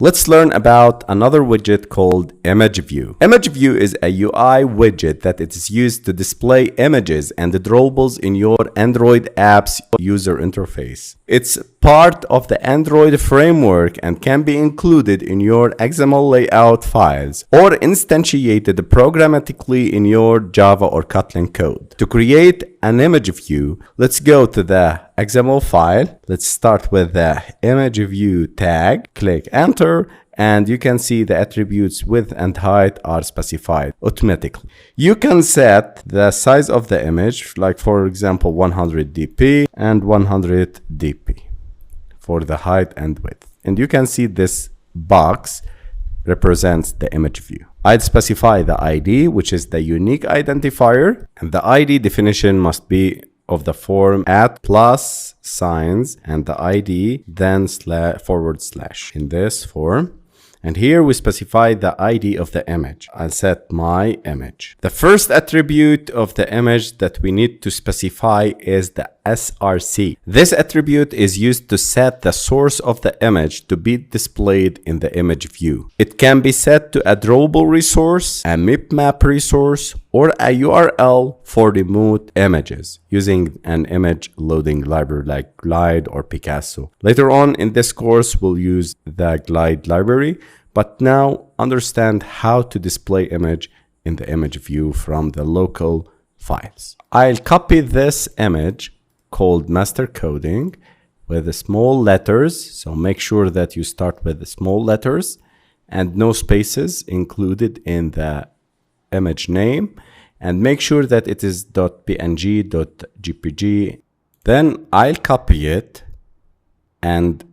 Let's learn about another widget called ImageView. ImageView is a UI widget that is used to display images and drawables in your Android app's user interface. It's part of the Android framework and can be included in your XML layout files or instantiated programmatically in your Java or Kotlin code. To create an image view, let's go to the XML file. Let's start with the image view tag, click enter, and you can see the attributes width and height are specified automatically. You can set the size of the image, like for example 100 dp and 100 dp for the height and width. And you can see this box represents the image view. I'd specify the ID, which is the unique identifier, and the ID definition must be of the form @ signs and the ID then / in this form. And here we specify the ID of the image. I'll set my image. The first attribute of the image that we need to specify is the src. This attribute is used to set the source of the image to be displayed in the image view. It can be set to a drawable resource, a mipmap resource, or a URL for remote images using an image loading library like Glide or Picasso. Later on in this course, we'll use the Glide library, but now understand how to display image in the image view from the local files. I'll copy this image called master coding with the small letters. So make sure that you start with the small letters and no spaces included in the image name, and make sure that it is .png, .jpg. Then I'll copy it and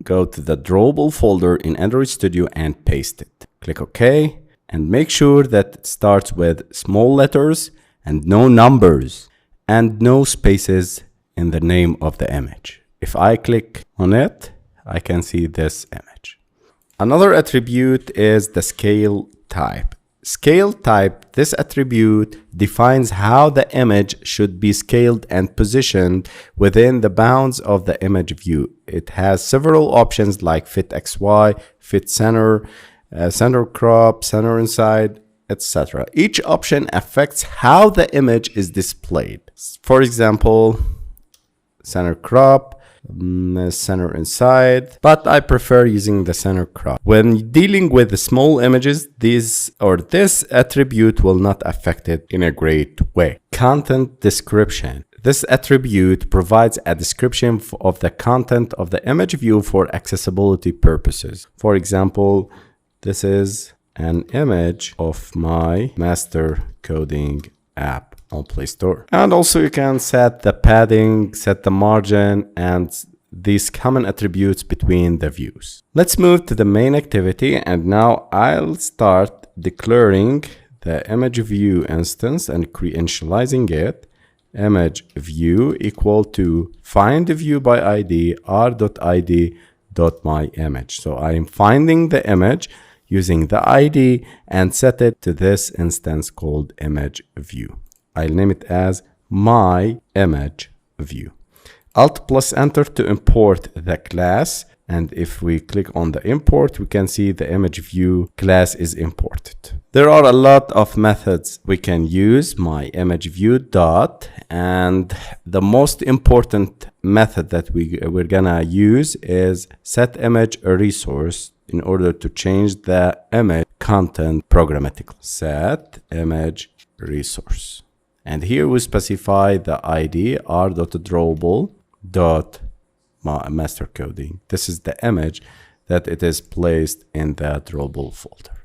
go to the drawable folder in Android Studio and paste it. Click OK and make sure that it starts with small letters and no numbers and no spaces in the name of the image. If I click on it, I can see this image. Another attribute is the scale type. Scale type, this attribute defines how the image should be scaled and positioned within the bounds of the image view. It has several options like fitXY, fitCenter, centerCrop, center inside, etc. Each option affects how the image is displayed. For example, centerCrop, center inside, but I prefer using the centerCrop. When dealing with the small images, this attribute will not affect it in a great way. Content description. This attribute provides a description of the content of the image view for accessibility purposes. For example, this is an image of my master coding app on Play Store. And also you can set the padding, set the margin, and these common attributes between the views. Let's move to the main activity, and now I'll start declaring the image view instance and initializing it. Image view equal to find view by ID r.id.myImage. So I'm finding the image using the ID and set it to this instance called image view. I'll name it as my image view. Alt plus enter to import the class. And if we click on the import, we can see the image view class is imported. There are a lot of methods we can use. My image view dot, and the most important method that we're gonna use is set image resource in order to change the image content programmatically. Set image resource. And here we specify the ID r.drawable.master coding. This is the image that it is placed in the drawable folder.